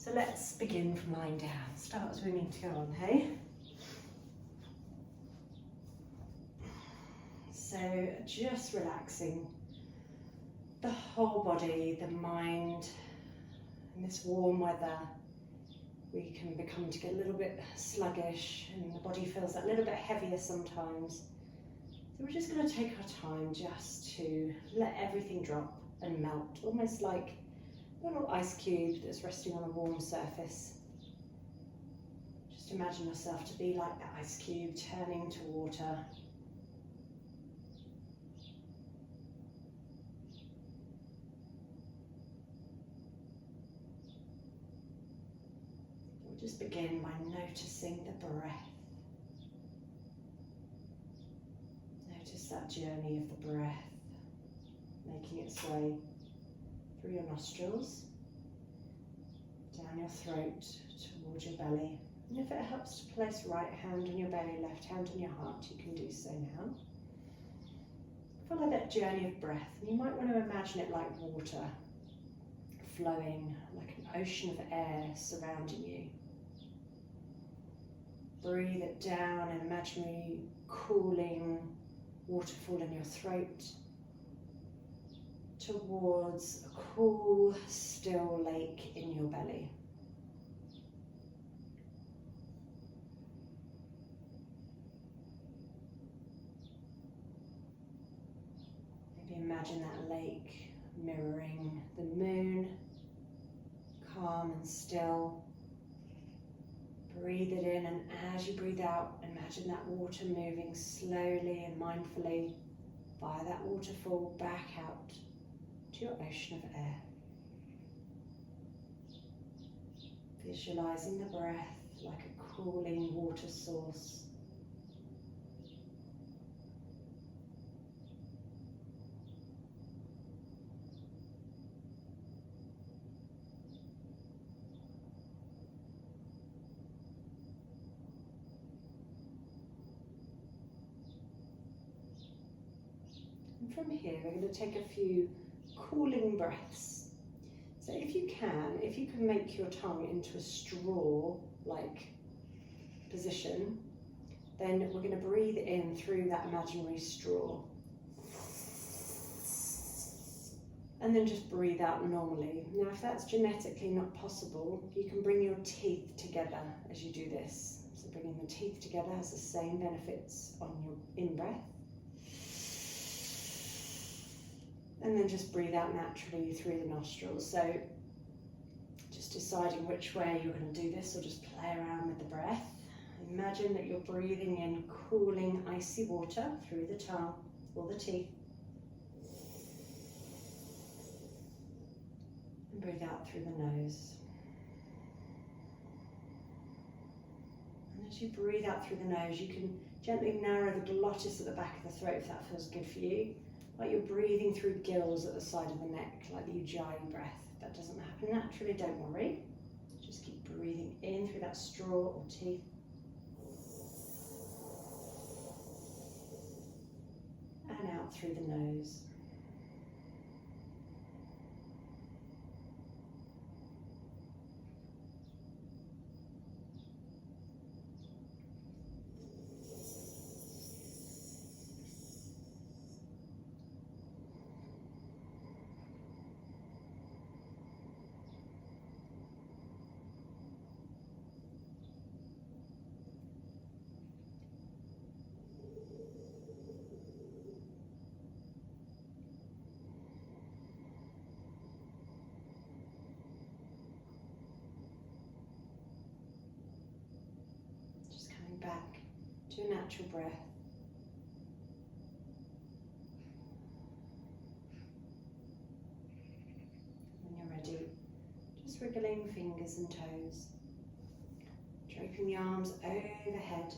So let's begin from lying down. Start as we need to go on, hey? So just relaxing the whole body, the mind. In this warm weather, we can become to get a little bit sluggish and the body feels a little bit heavier sometimes. So we're just going to take our time just to let everything drop and melt, almost like a little ice cube that's resting on a warm surface. Just imagine yourself to be like that ice cube turning to water. We'll just begin by noticing the breath. Notice that journey of the breath making its way through your nostrils, down your throat, towards your belly. And if it helps to place right hand on your belly, left hand on your heart, you can do so now. Follow that journey of breath. And you might want to imagine it like water flowing, like an ocean of air surrounding you. Breathe it down, an imaginary cooling waterfall in your throat, towards a cool, still lake in your belly. Maybe imagine that lake mirroring the moon, calm and still. Breathe it in, and as you breathe out, imagine that water moving slowly and mindfully via that waterfall back out to your ocean of air. Visualizing the breath like a cooling water source. And from here, we're going to take a few cooling breaths. So if you can make your tongue into a straw-like position, then we're going to breathe in through that imaginary straw. And then just breathe out normally. Now, if that's genetically not possible, you can bring your teeth together as you do this. So bringing the teeth together has the same benefits on your in-breath. And then just breathe out naturally through the nostrils. So just deciding which way you're going to do this, or just play around with the breath. Imagine that you're breathing in cooling, icy water through the tongue or the teeth. And breathe out through the nose. And as you breathe out through the nose, you can gently narrow the glottis at the back of the throat if that feels good for you. Like you're breathing through gills at the side of the neck, like the Ujjayi breath. If that doesn't happen naturally, don't worry. Just keep breathing in through that straw or teeth. And out through the nose. Back to a natural breath. When you're ready, just wriggling fingers and toes, draping the arms overhead,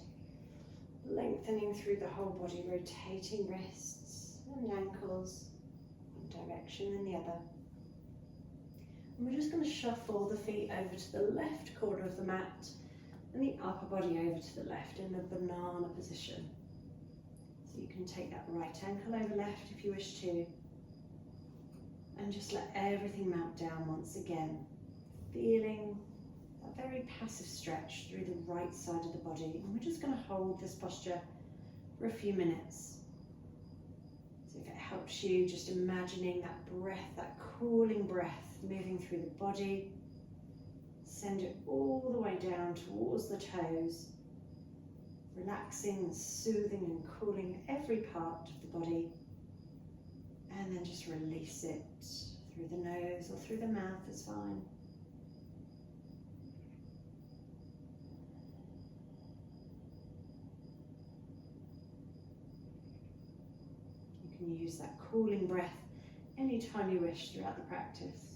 lengthening through the whole body, rotating wrists and ankles, one direction and the other. And we're just going to shuffle the feet over to the left corner of the mat and the upper body over to the left in the banana position. So you can take that right ankle over left if you wish to, and just let everything melt down once again, feeling very passive stretch through the right side of the body. And we're just going to hold this posture for a few minutes. So if it helps you, just imagining that breath, that cooling breath moving through the body. Send it all the way down towards the toes, relaxing and soothing and cooling every part of the body. And then just release it through the nose or through the mouth is fine. You can use that cooling breath anytime you wish throughout the practice.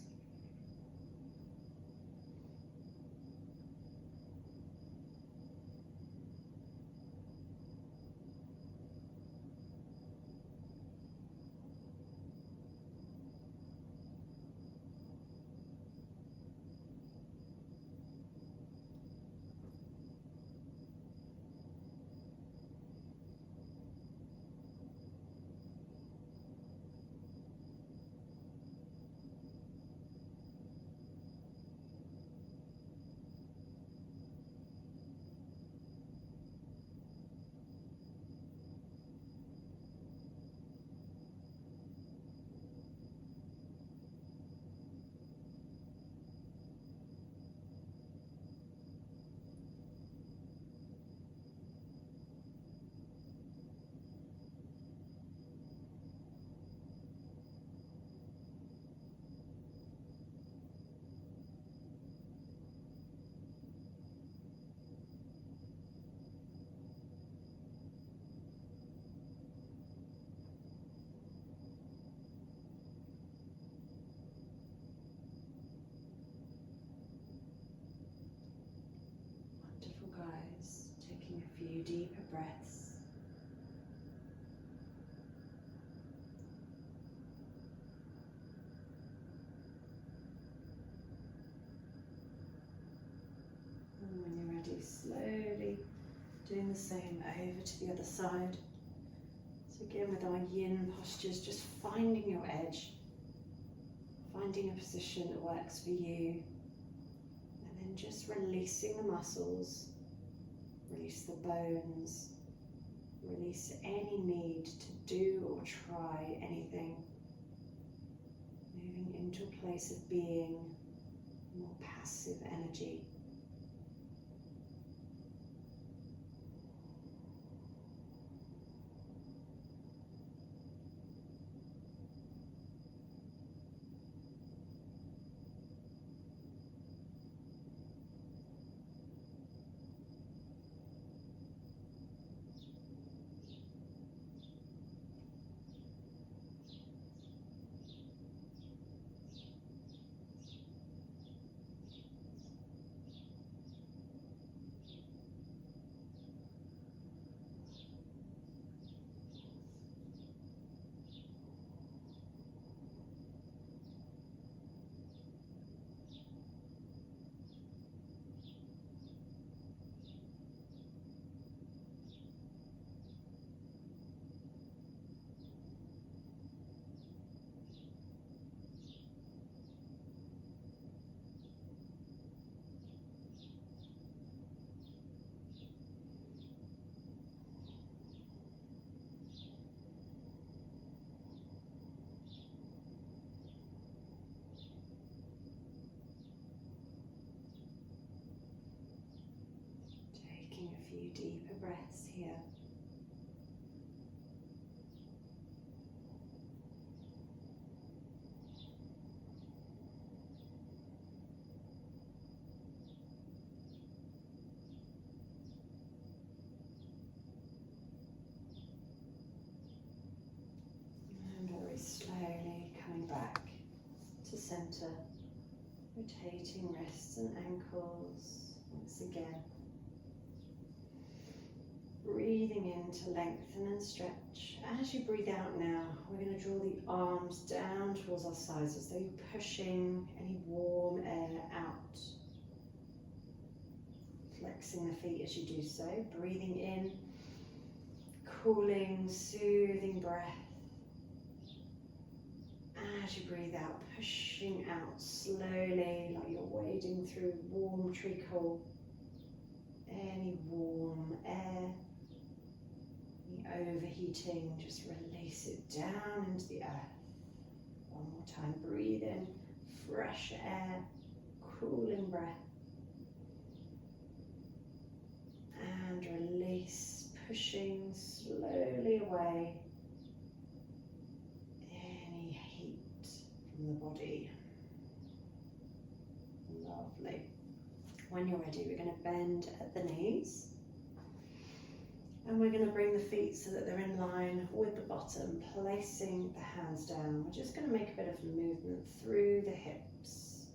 Wonderful, guys. Taking a few deeper breaths. And when you're ready, slowly doing the same over to the other side. So again with our yin postures, just finding your edge, finding a position that works for you, and then just releasing the muscles, release the bones, release any need to do or try anything, moving into a place of being, more passive energy. Taking a few deeper breaths here. And very slowly coming back to center, rotating wrists and ankles once again. Breathing in to lengthen and stretch. As you breathe out now, we're going to draw the arms down towards our sides as though you're pushing any warm air out. Flexing the feet as you do so. Breathing in, cooling, soothing breath. As you breathe out, pushing out slowly like you're wading through through warm treacle, any warm air, any overheating, just release it down into the earth. One more time, breathe in fresh air, cooling breath, and release, pushing slowly away any heat from the body. Lovely. When you're ready, we're going to bend at the knees, and we're going to bring the feet so that they're in line with the bottom, placing the hands down. We're just going to make a bit of movement through the hips.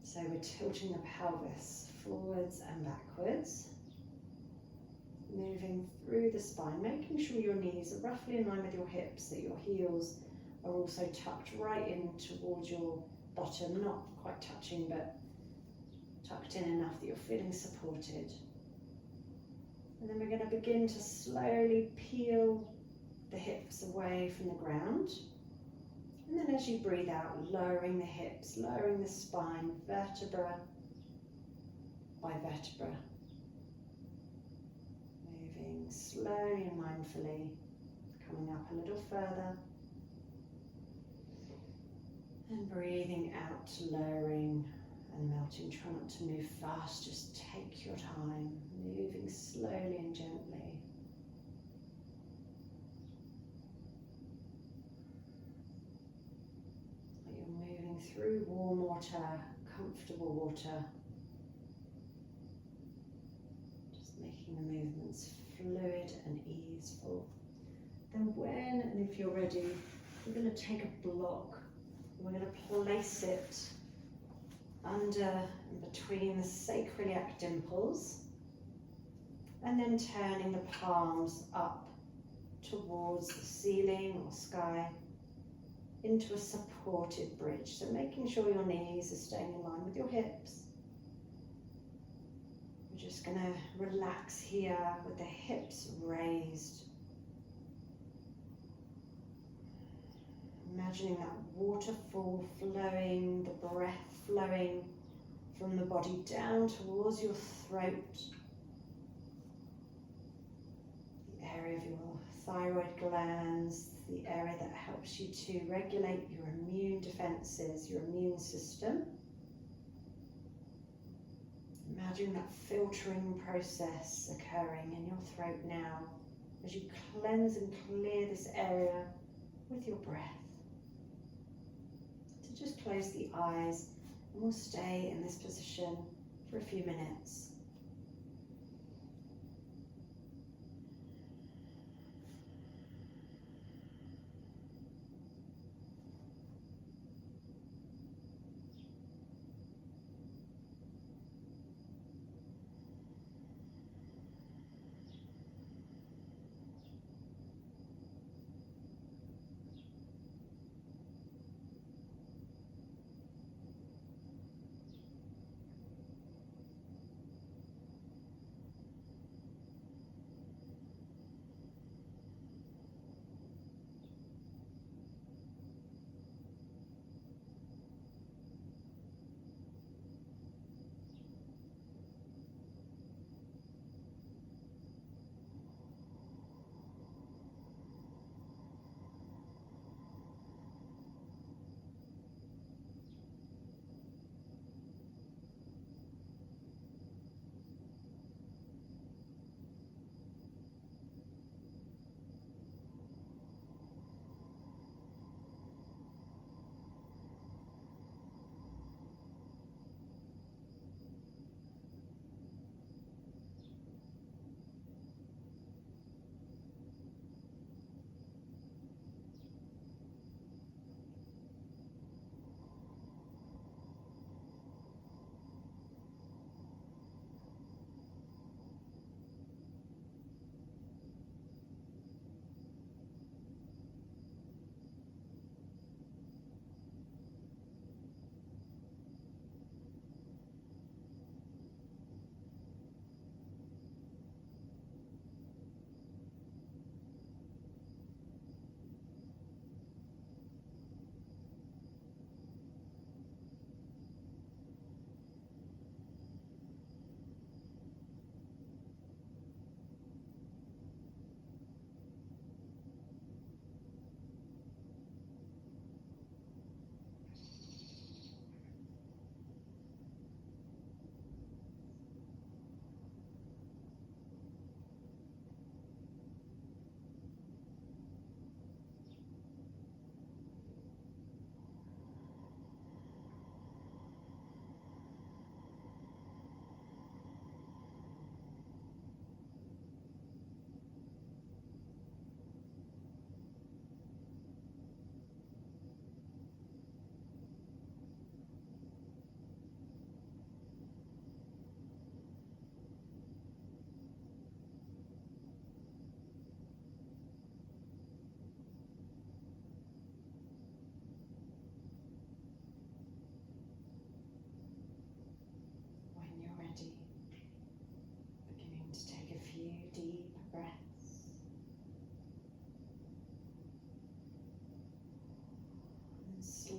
So we're tilting the pelvis forwards and backwards, moving through the spine, making sure your knees are roughly in line with your hips, that your heels are also tucked right in towards your bottom, not quite touching, but tucked in enough that you're feeling supported. And then we're going to begin to slowly peel the hips away from the ground. And then as you breathe out, lowering the hips, lowering the spine, vertebra by vertebra. Moving slowly and mindfully, coming up a little further. And breathing out, lowering and melting. Try not to move fast, just take your time, moving slowly and gently. You're moving through warm water, comfortable water. Just making the movements fluid and easeful. Then when and if you're ready, we're going to take a block. We're going to place it under and between the sacroiliac dimples, and then turning the palms up towards the ceiling or sky into a supported bridge. So making sure your knees are staying in line with your hips. We're just going to relax here with the hips raised. Imagining that waterfall flowing, the breath flowing from the body down towards your throat, the area of your thyroid glands, the area that helps you to regulate your immune defenses, your immune system. Imagine that filtering process occurring in your throat now as you cleanse and clear this area with your breath. So just close the eyes and we'll stay in this position for a few minutes.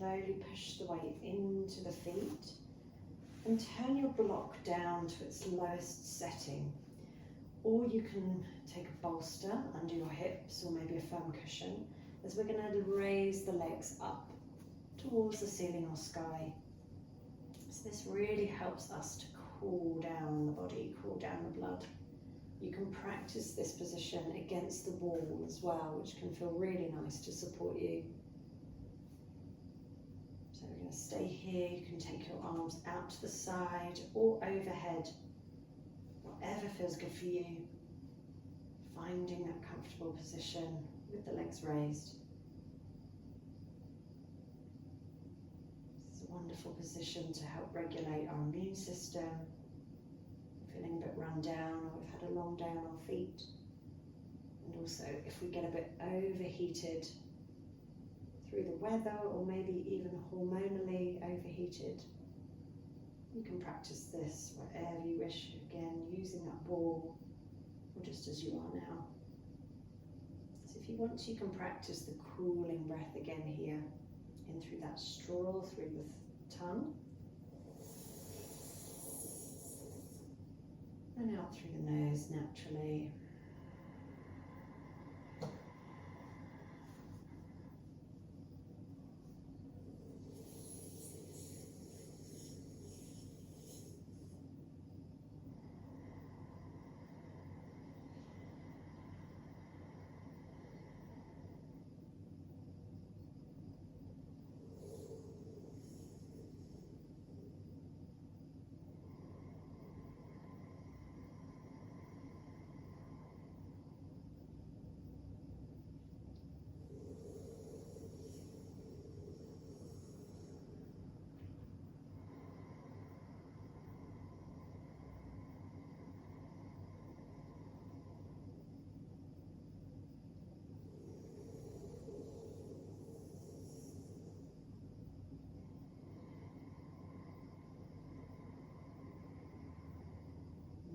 slowly push the weight into the feet and turn your block down to its lowest setting. Or you can take a bolster under your hips or maybe a firm cushion, as we're going to raise the legs up towards the ceiling or sky. So this really helps us to cool down the body, cool down the blood. You can practice this position against the wall as well, which can feel really nice to support you. So we're going to stay here. You can take your arms out to the side or overhead, whatever feels good for you. Finding that comfortable position with the legs raised. It's a wonderful position to help regulate our immune system. Feeling a bit run down, or we've had a long day on our feet. And also if we get a bit overheated through the weather, or maybe even hormonally overheated, you can practice this wherever you wish, again using that ball or just as you are now. So if you want, you can practice the cooling breath again here, in through that straw, through the tongue, and out through the nose naturally.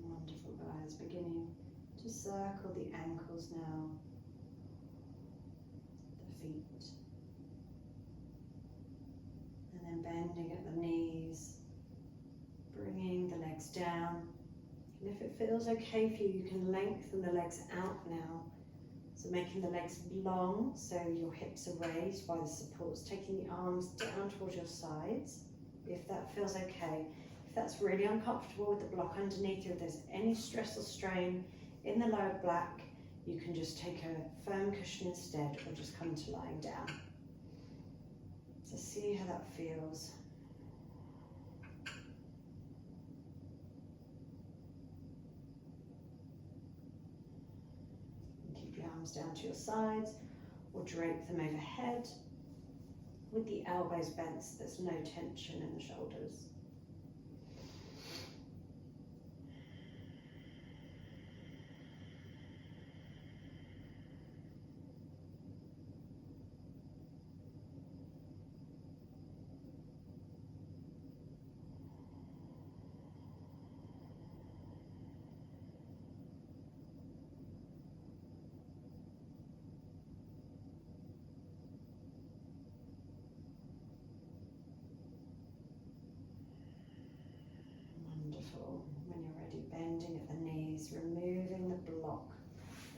Wonderful, guys. Beginning to circle the ankles now, the feet, and then bending at the knees, bringing the legs down. And if it feels okay for you, you can lengthen the legs out now. So making the legs long, so your hips are raised by the supports, taking the arms down towards your sides, if that feels okay. If that's really uncomfortable with the block underneath you, if there's any stress or strain in the lower back, you can just take a firm cushion instead, or just come to lying down. So see how that feels. And keep your arms down to your sides, or drape them overhead with the elbows bent so there's no tension in the shoulders. When you're ready, bending at the knees, removing the block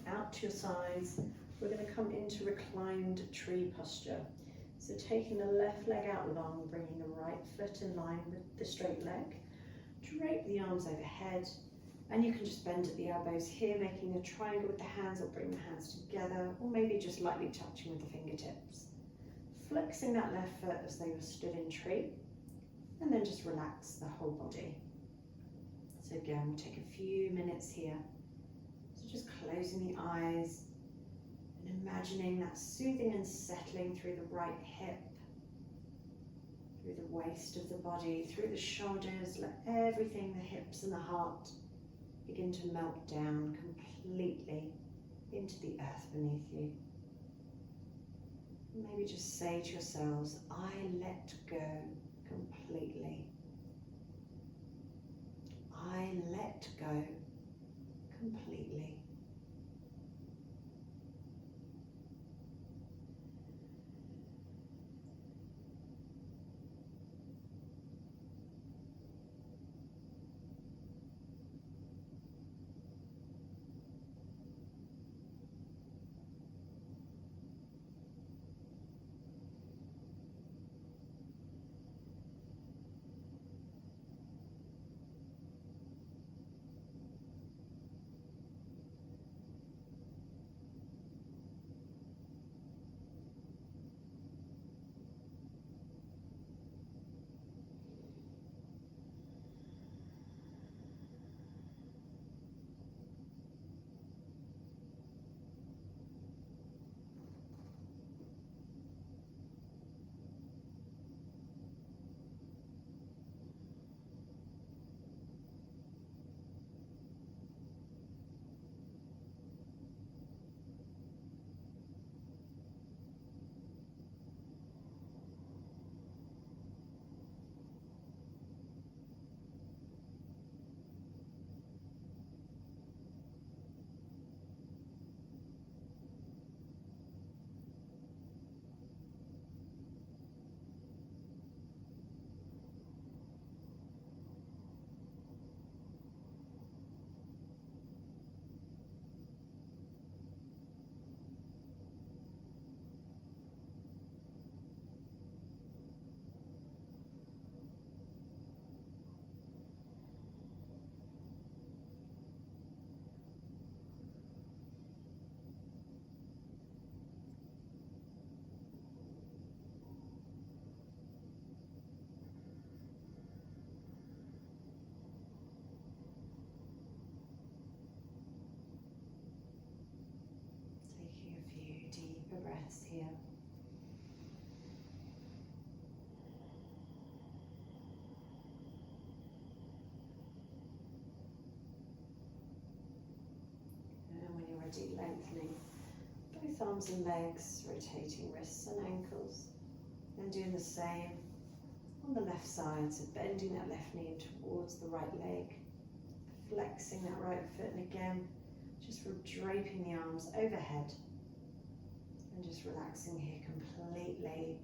out to your sides. We're going to come into reclined tree posture. So taking the left leg out long, bringing the right foot in line with the straight leg. Drape the arms overhead, and you can just bend at the elbows here, making a triangle with the hands, or bring the hands together, or maybe just lightly touching with the fingertips. Flexing that left foot as though you're stood in tree, and then just relax the whole body. So again, we'll take a few minutes here. So just closing the eyes and imagining that soothing and settling through the right hip, through the waist of the body, through the shoulders. Let everything, the hips and the heart, begin to melt down completely into the earth beneath you. Maybe just say to yourselves, I let go completely. I let go completely. already lengthening both arms and legs, rotating wrists and ankles. And doing the same on the left side, so bending that left knee towards the right leg, flexing that right foot, and again, just draping the arms overhead and just relaxing here completely.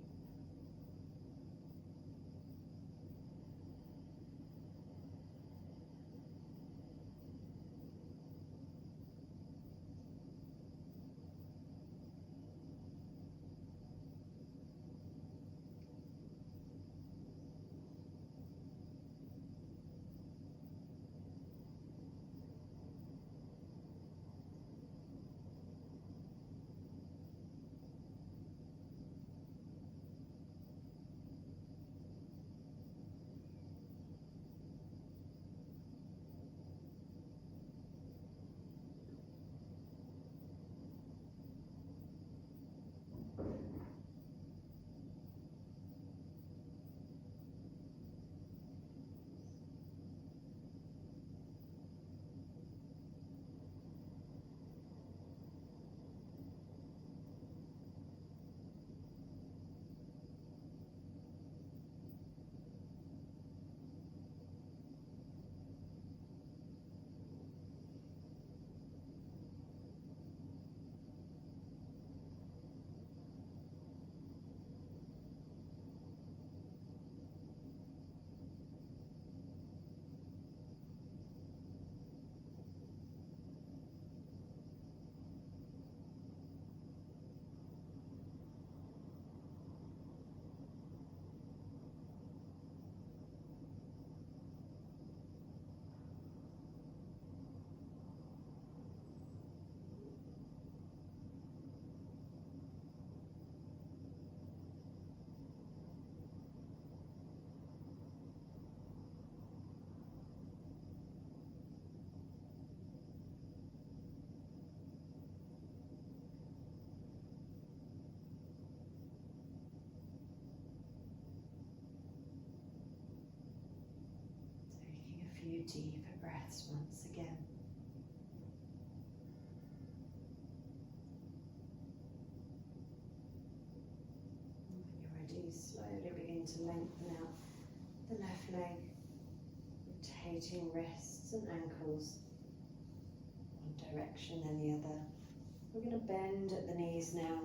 Few deeper breaths once again. And when you're ready, slowly begin to lengthen out the left leg, rotating wrists and ankles, one direction then the other. We're going to bend at the knees now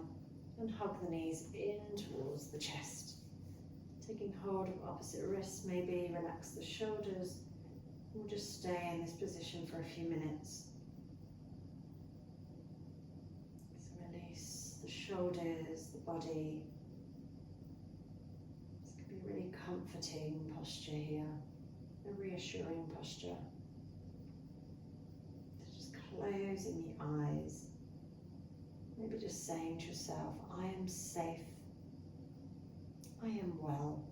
and hug the knees in towards the chest. Taking hold of opposite wrists, maybe relax the shoulders. We'll just stay in this position for a few minutes. So release the shoulders, the body. This could be a really comforting posture here, a reassuring posture. So just closing the eyes. Maybe just saying to yourself, I am safe. I am well.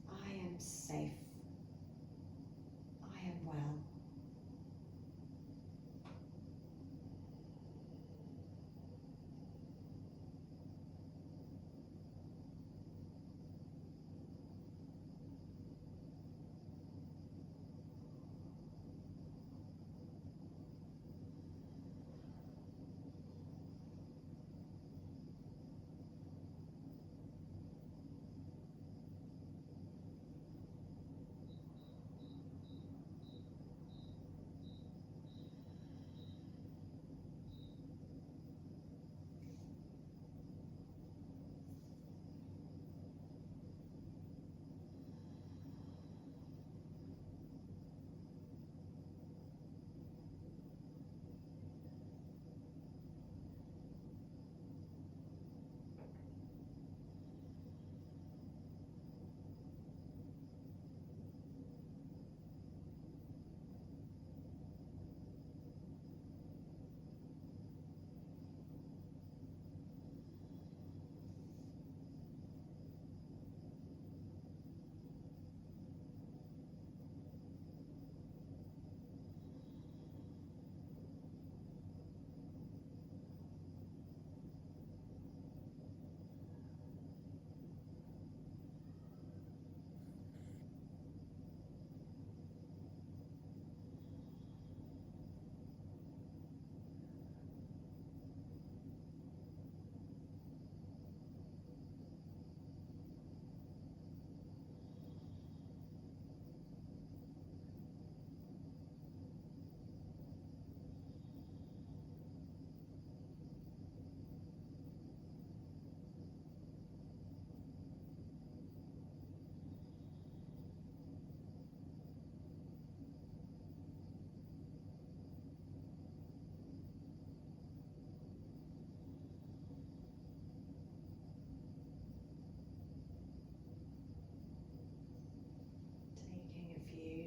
I am safe. I am well.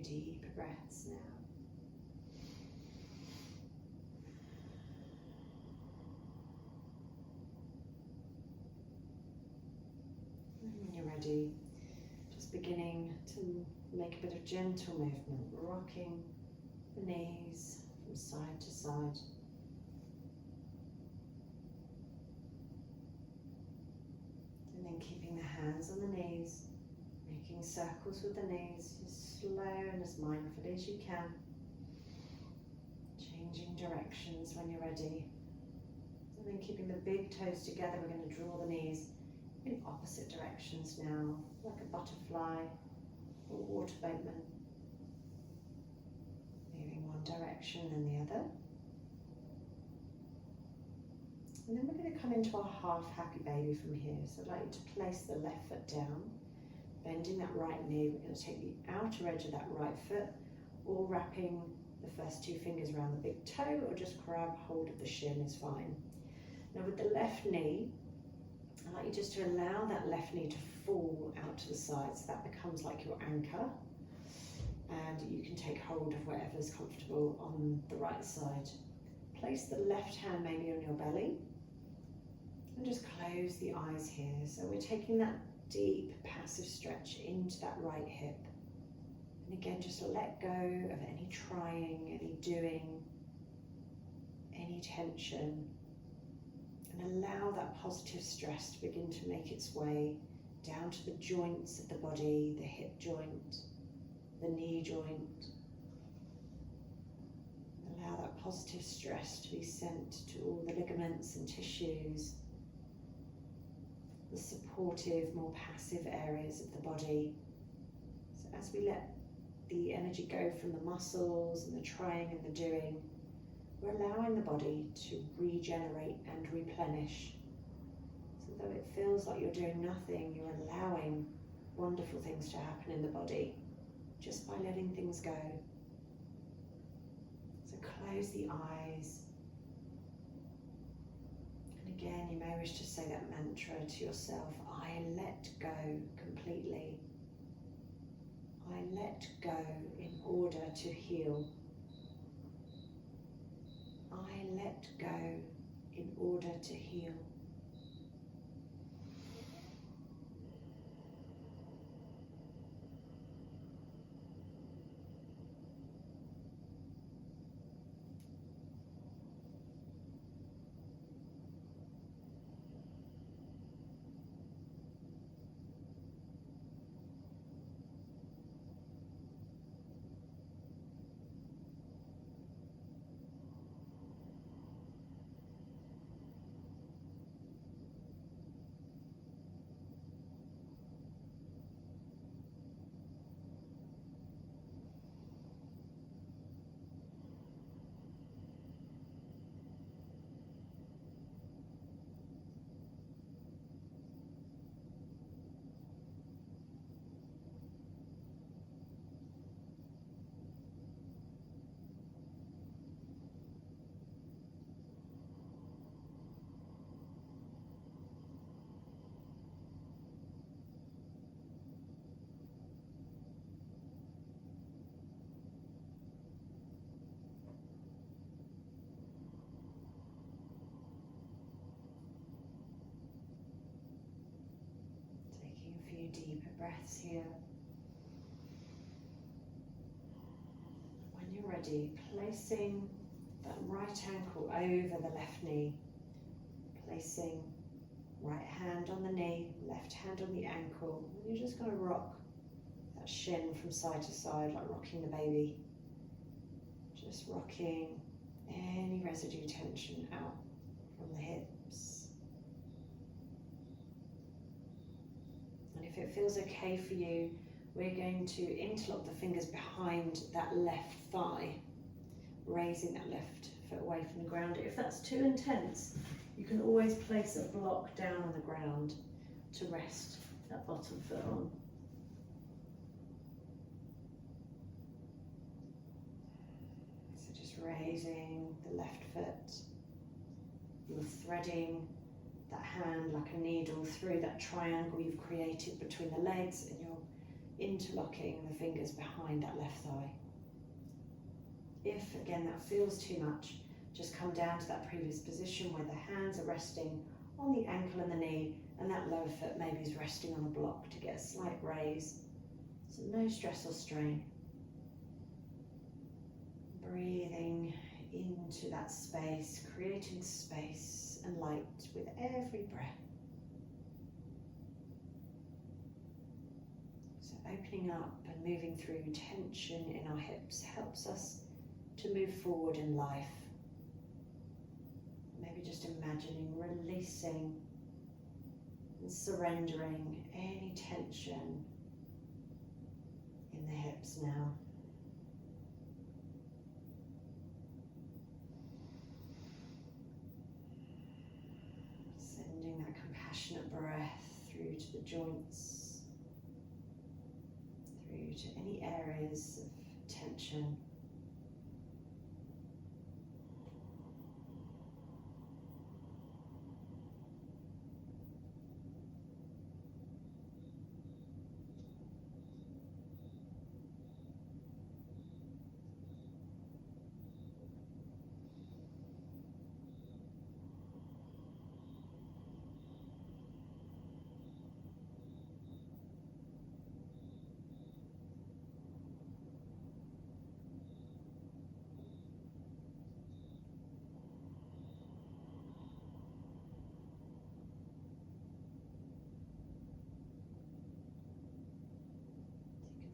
deeper breaths now. And when you're ready, just beginning to make a bit of gentle movement, rocking the knees from side to side. And then keeping the hands on the knees, making circles with the knees, as slow and as mindfully as you can. Changing directions when you're ready. And then keeping the big toes together, we're going to draw the knees in opposite directions now, like a butterfly or water boatman. Moving one direction then the other. And then we're going to come into our half happy baby from here. So I'd like you to place the left foot down, bending that right knee. We're going to take the outer edge of that right foot, or wrapping the first two fingers around the big toe, or just grab hold of the shin is fine. Now with the left knee, I'd like you just to allow that left knee to fall out to the side, so that becomes like your anchor. And you can take hold of whatever's comfortable on the right side. Place the left hand maybe on your belly, and just close the eyes here. So we're taking that deep passive stretch into that right hip. And again, just let go of any trying, any doing, any tension. And allow that positive stress to begin to make its way down to the joints of the body, the hip joint, the knee joint. Allow that positive stress to be sent to all the ligaments and tissues, the supportive, more passive areas of the body. So as we let the energy go from the muscles and the trying and the doing, we're allowing the body to regenerate and replenish. So though it feels like you're doing nothing, you're allowing wonderful things to happen in the body just by letting things go. So close the eyes. And again, you may wish to say that mantra to yourself: I let go completely. I let go in order to heal. I let go in order to heal. Deeper breaths here. When you're ready, placing that right ankle over the left knee, placing right hand on the knee, left hand on the ankle, and you're just going to rock that shin from side to side, like rocking the baby. Just rocking any residue tension out from the hips. If it feels okay for you, we're going to interlock the fingers behind that left thigh, raising that left foot away from the ground. If that's too intense, you can always place a block down on the ground to rest that bottom foot on. So just raising the left foot, you're threading that hand like a needle through that triangle you've created between the legs, and you're interlocking the fingers behind that left thigh. If, again, that feels too much, just come down to that previous position where the hands are resting on the ankle and the knee, and that lower foot maybe is resting on a block to get a slight raise. So no stress or strain. Breathing into that space, creating space and light with every breath. So opening up and moving through tension in our hips helps us to move forward in life. Maybe just imagining releasing and surrendering any tension in the hips now. Sending that compassionate breath through to the joints, through to any areas of tension.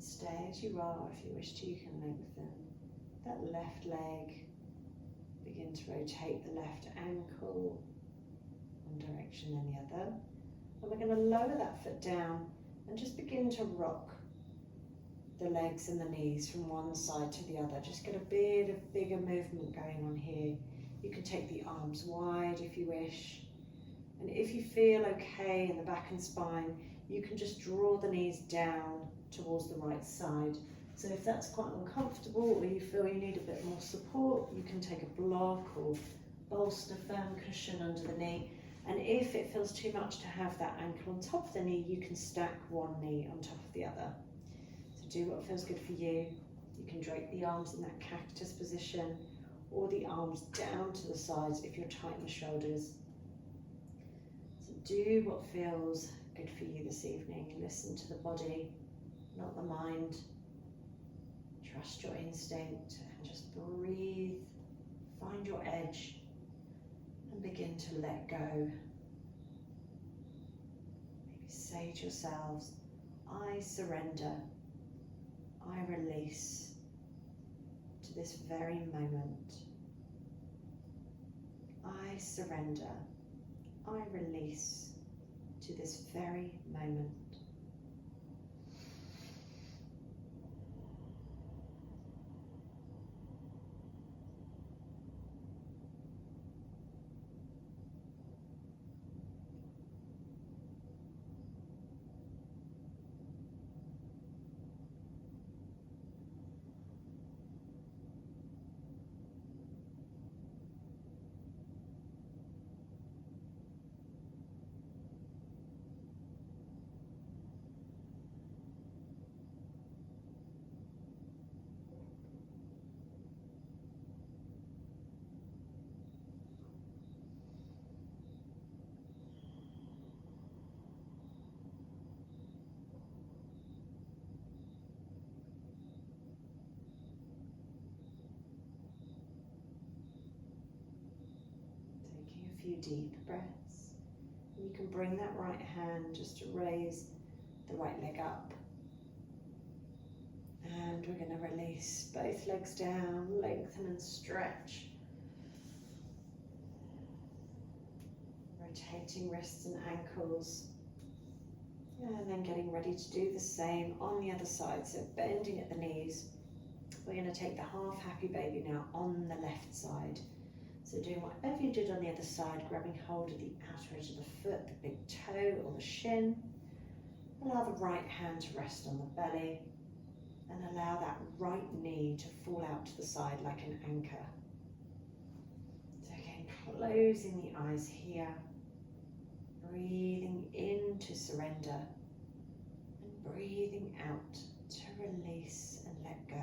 Stay as you are. If you wish to, you can lengthen that left leg. Begin to rotate the left ankle one direction then the other. And we're going to lower that foot down and just begin to rock the legs and the knees from one side to the other. Just get a bit of bigger movement going on here. You can take the arms wide if you wish. And if you feel okay in the back and spine, you can just draw the knees down towards the right side. So if that's quite uncomfortable or you feel you need a bit more support, you can take a block or bolster, firm cushion under the knee. And if it feels too much to have that ankle on top of the knee, you can stack one knee on top of the other. So do what feels good for you. You can drape the arms in that cactus position or the arms down to the sides if you're tight in the shoulders. So do what feels good for you this evening. Listen to the body, not the mind. Trust your instinct and just breathe. Find your edge and begin to let go. Maybe say to yourselves, I surrender, I release to this very moment. I surrender, I release to this very moment. Few deep breaths. And you can bring that right hand just to raise the right leg up. And we're going to release both legs down, lengthen and stretch. Rotating wrists and ankles. And then getting ready to do the same on the other side. So bending at the knees. We're going to take the half happy baby now on the left side. So doing whatever you did on the other side, grabbing hold of the outer edge of the foot, the big toe or the shin. Allow the right hand to rest on the belly and allow that right knee to fall out to the side like an anchor. So again, closing the eyes here, breathing into surrender and breathing out to release and let go.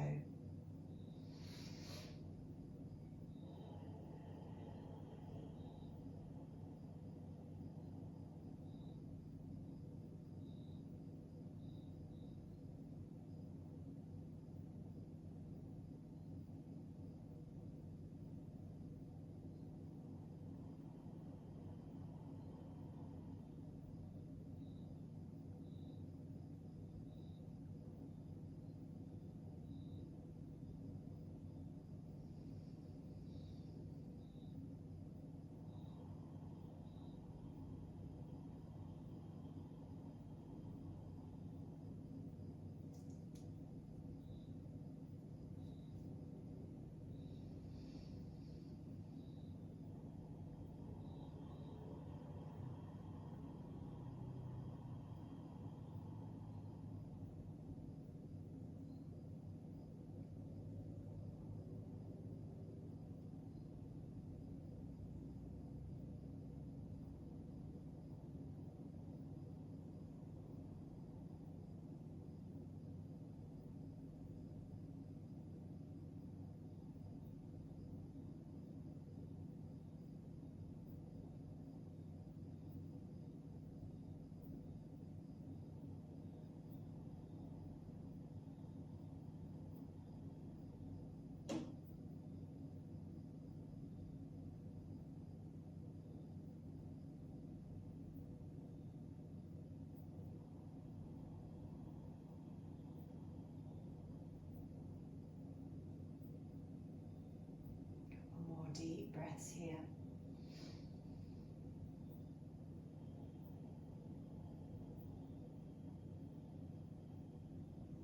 More deep breaths here.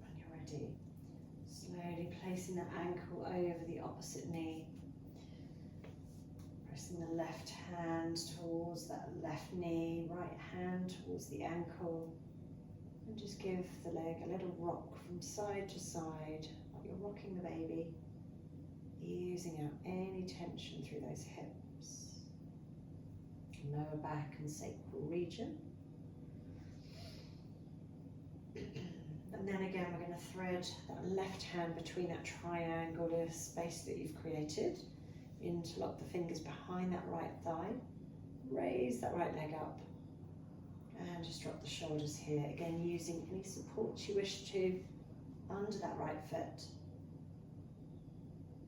When you're ready, slowly placing the ankle over the opposite knee. Pressing the left hand towards that left knee, right hand towards the ankle. And just give the leg a little rock from side to side, like you're rocking the baby. Easing out any tension through those hips, lower back and sacral region. And then again, we're going to thread that left hand between that triangular space that you've created. Interlock the fingers behind that right thigh. Raise that right leg up. And just drop the shoulders here. Again, using any support you wish to under that right foot.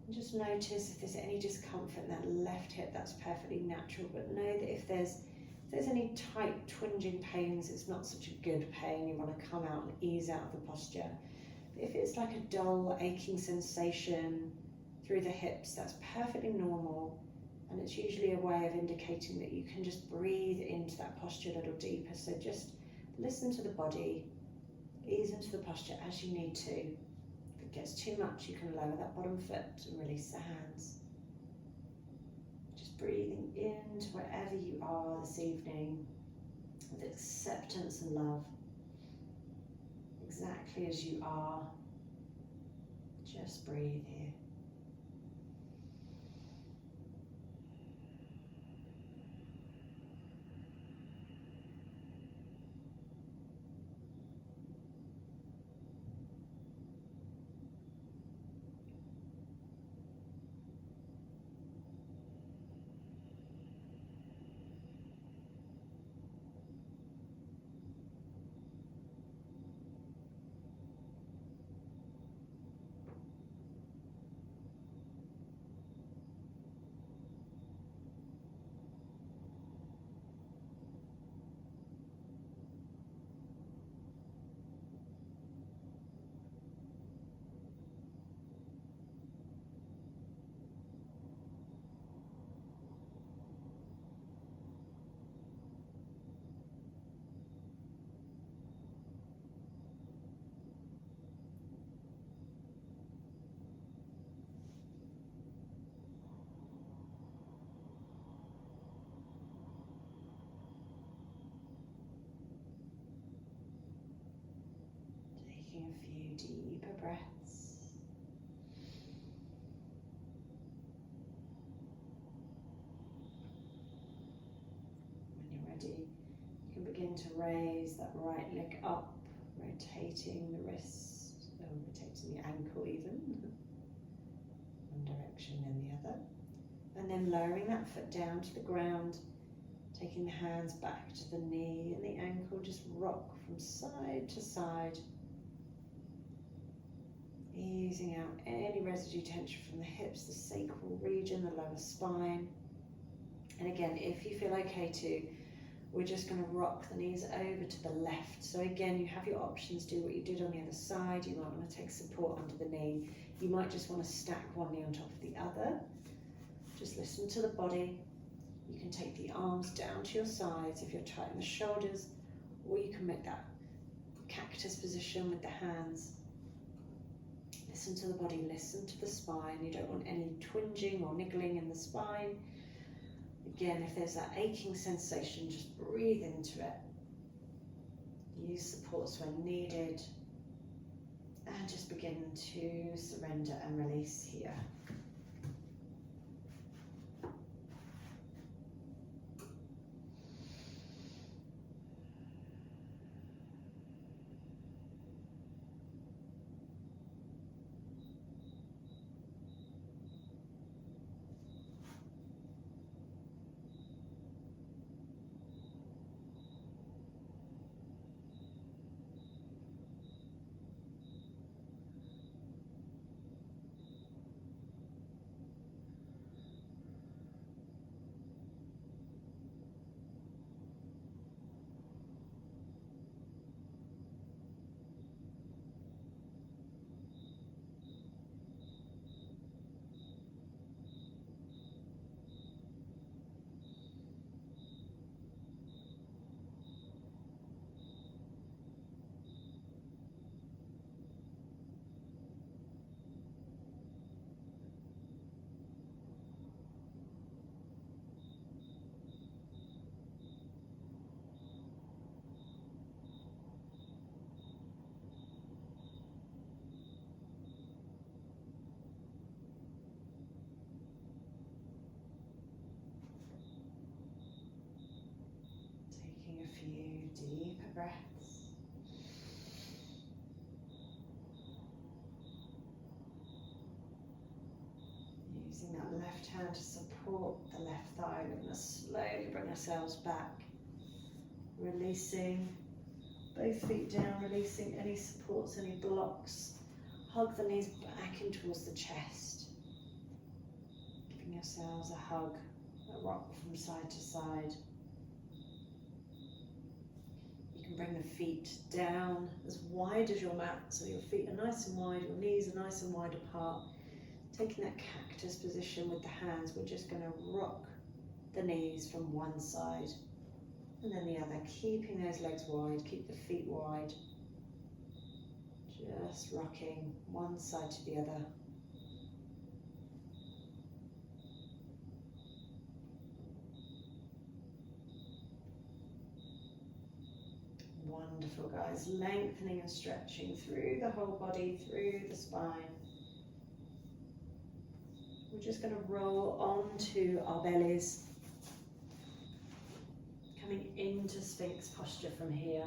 And just notice if there's any discomfort in that left hip, that's perfectly natural. But know that if there's any tight, twinging pains, it's not such a good pain. You want to come out and ease out of the posture. But if it's like a dull, aching sensation through the hips, that's perfectly normal. And it's usually a way of indicating that you can just breathe into that posture a little deeper. So just listen to the body, ease into the posture as you need to. If it gets too much, you can lower that bottom foot and release the hands. Just breathing into wherever you are this evening with acceptance and love. Exactly as you are. Just breathe here. Taking a few deeper breaths. When you're ready, you can begin to raise that right leg up, rotating the wrist, or rotating the ankle even, one direction then the other. And then lowering that foot down to the ground, taking the hands back to the knee and the ankle, just rock from side to side. Easing out any residue tension from the hips, the sacral region, the lower spine. And again, if you feel okay to, we're just going to rock the knees over to the left. So again, you have your options. Do what you did on the other side. You might want to take support under the knee. You might just want to stack one knee on top of the other. Just listen to the body. You can take the arms down to your sides if you're tight in the shoulders, or you can make that cactus position with the hands. Listen to the body, listen to the spine. You don't want any twinging or niggling in the spine. Again, if there's that aching sensation, just breathe into it. Use supports when needed. And just begin to surrender and release here. Deeper breaths. Using that left hand to support the left thigh, we're going to slowly bring ourselves back. Releasing both feet down, releasing any supports, any blocks. Hug the knees back in towards the chest. Giving yourselves a hug, a rock from side to side. Bring the feet down as wide as your mat, so your feet are nice and wide, your knees are nice and wide apart. Taking that cactus position with the hands, we're just going to rock the knees from one side and then the other, keeping those legs wide, keep the feet wide. Just rocking one side to the other. Wonderful, guys. Lengthening and stretching through the whole body, through the spine. We're just going to roll onto our bellies, coming into Sphinx posture from here.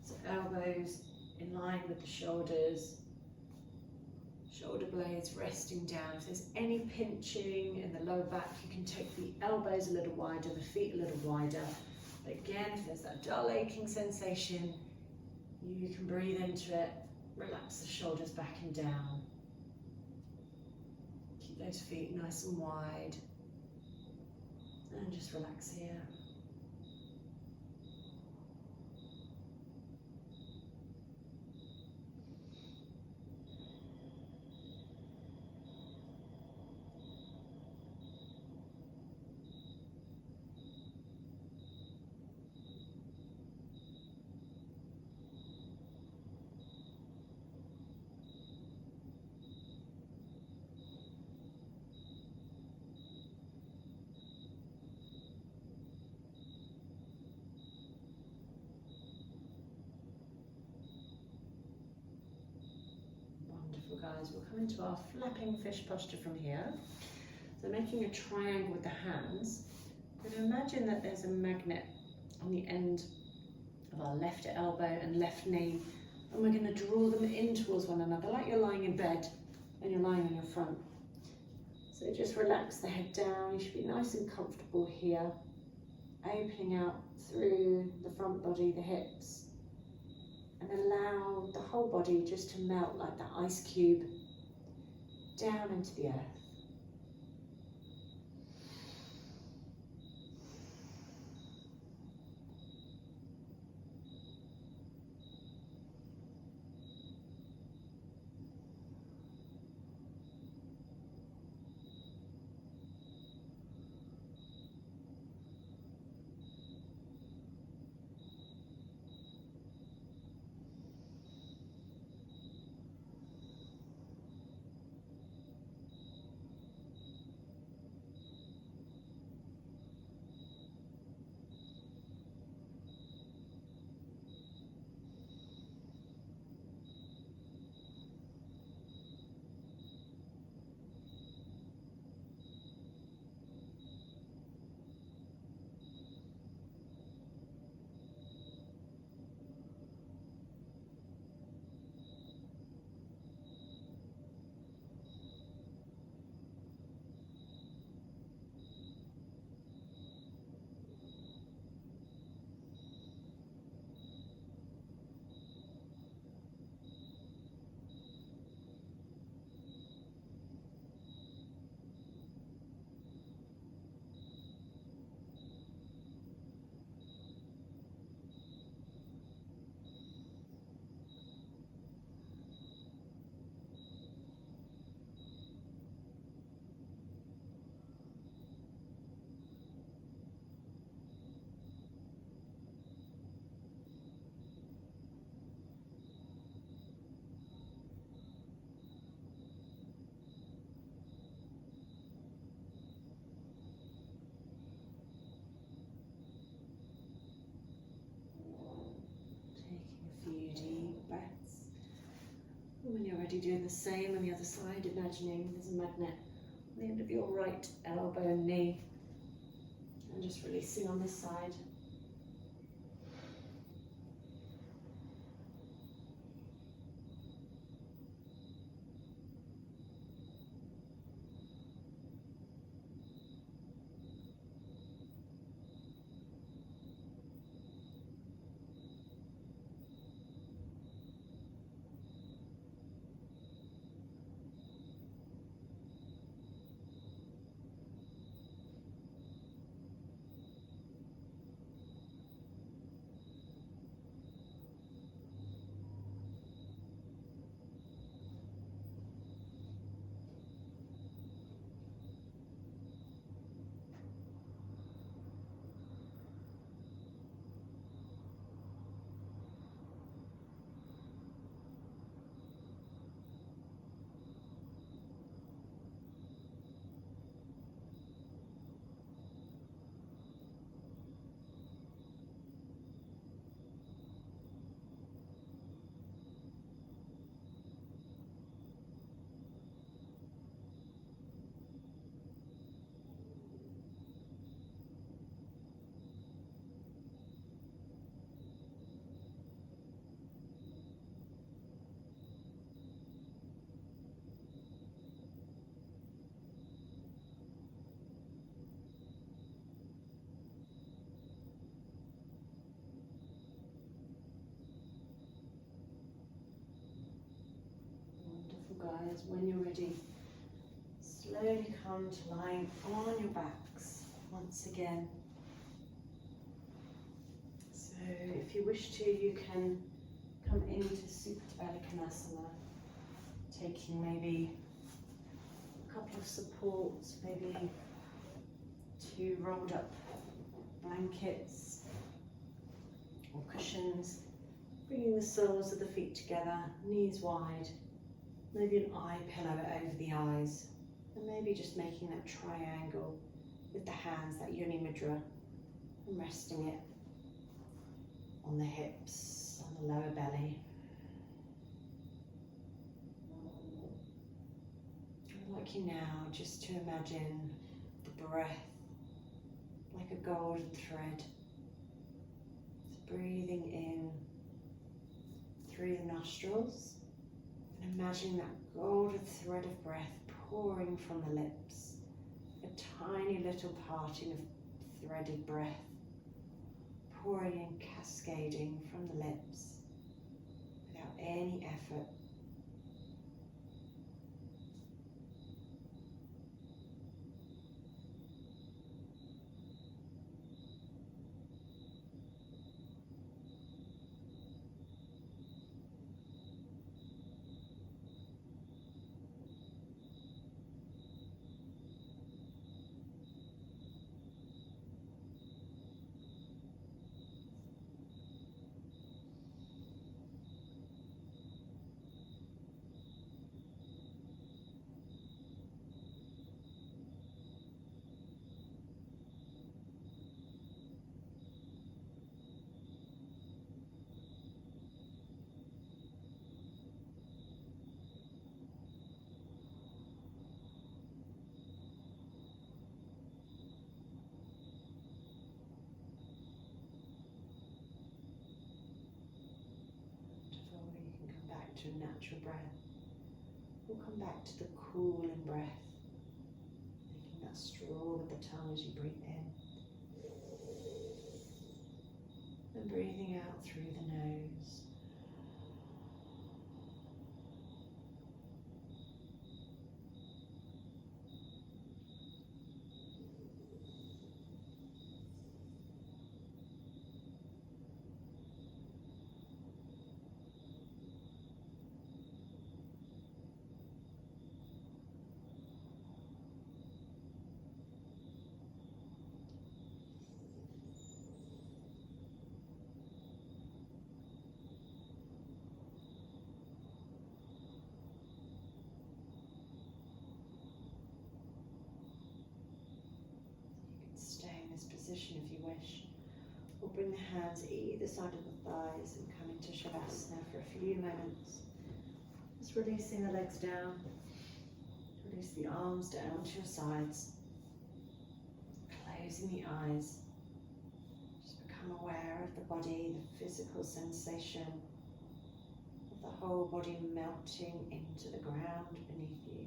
So elbows in line with the shoulders, shoulder blades resting down. If there's any pinching in the lower back, you can take the elbows a little wider, the feet a little wider. But again, if there's that dull aching sensation, you can breathe into it, relax the shoulders back and down. Keep those feet nice and wide, and just relax here. Guys, we'll come into our flapping fish posture from here. So making a triangle with the hands, we're going to imagine that there's a magnet on the end of our left elbow and left knee, And we're going to draw them in towards one another, like you're lying in bed and you're lying on your front. So just relax the head down. You should be nice and comfortable here. Opening out through the front body, the hips. And allow the whole body just to melt like that ice cube down into the earth. When you're ready, doing the same on the other side, imagining there's a magnet on the end of your right elbow and knee, and just releasing on this side. Guys, when you're ready, slowly come to lying on your backs once again. So if you wish to, you can come into Supta Baddha, taking maybe a couple of supports, maybe 2 rolled up blankets or cushions, bringing the soles of the feet together, knees wide. Maybe an eye pillow over the eyes, and maybe just making that triangle with the hands, that Yoni Mudra, and resting it on the hips, on the lower belly. I'd like you now just to imagine the breath like a golden thread. It's breathing in through the nostrils. And imagine that golden thread of breath pouring from the lips. A tiny little parting of threaded breath pouring and cascading from the lips without any effort. To a natural breath. We'll come back to the cooling breath, making that straw with the tongue as you breathe in. And breathing out through the nose. This position if you wish. We'll bring the hands either side of the thighs and come into Shavasana for a few moments. Just releasing the legs down, release the arms down to your sides, closing the eyes. Just become aware of the body, the physical sensation of the whole body melting into the ground beneath you.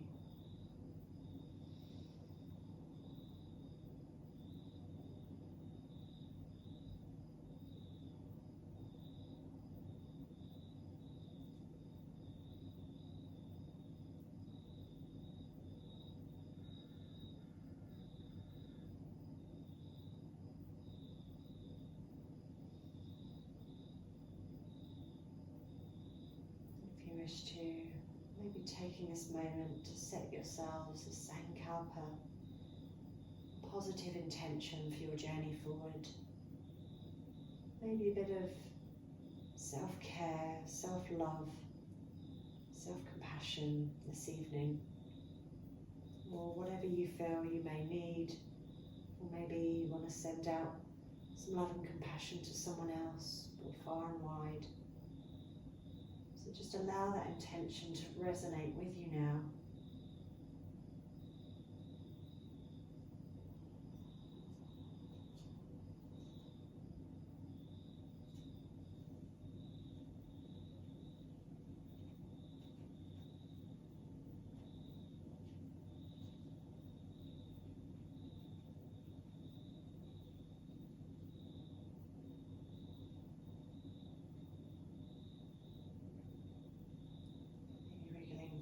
To maybe taking this moment to set yourselves a sankalpa, a positive intention for your journey forward. Maybe a bit of self-care, self-love, self-compassion this evening, or whatever you feel you may need, or maybe you want to send out some love and compassion to someone else, or far and wide. So just allow that intention to resonate with you now.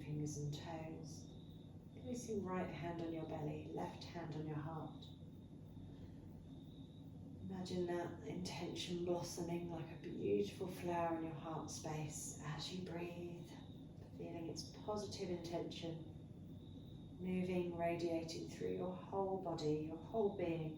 Fingers and toes. Placing right hand on your belly, left hand on your heart. Imagine that intention blossoming like a beautiful flower in your heart space as you breathe, feeling its positive intention moving, radiating through your whole body, your whole being.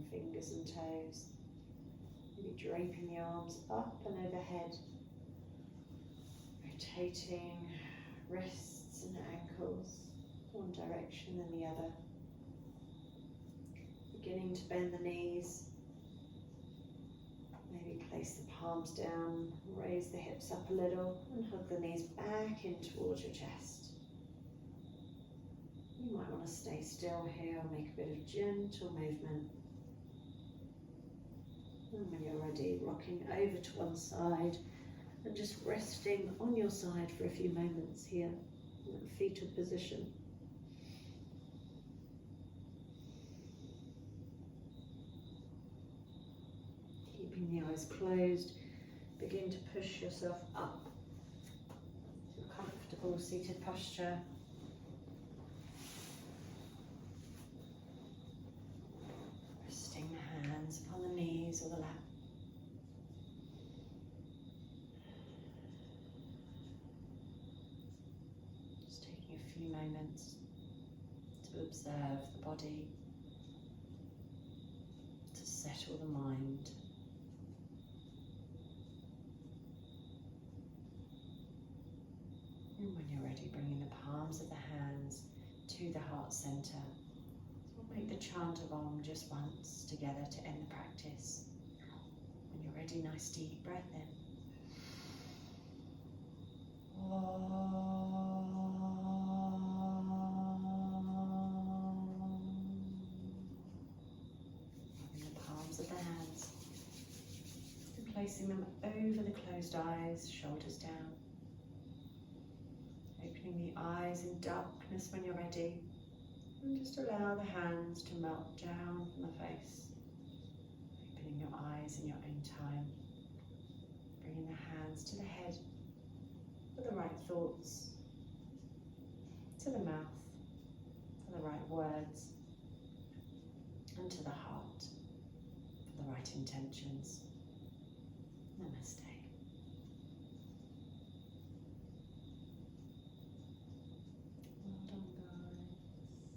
Fingers and toes, maybe draping the arms up and overhead, rotating wrists and ankles one direction and the other, beginning to bend the knees, maybe place the palms down, raise the hips up a little and hug the knees back in towards your chest. You might want to stay still here, make a bit of gentle movement. And when you're ready, rocking over to one side and just resting on your side for a few moments here in that fetal position. Keeping the eyes closed, begin to push yourself up to a comfortable seated posture. Resting the hands upon the knees or the lap. Just taking a few moments to observe the body, to settle the mind. And when you're ready, bringing the palms of the hands to the heart center. We'll make the chant of Om just once together to end the practice. When you're ready, nice deep breath in. Rubbing the palms of the hands and placing them over the closed eyes, shoulders down. Opening the eyes in darkness when you're ready. And just allow the hands to melt down from the face. Opening your eyes in your own time. Bringing the hands to the head for the right thoughts. To the mouth for the right words. And to the heart for the right intentions. Namaste.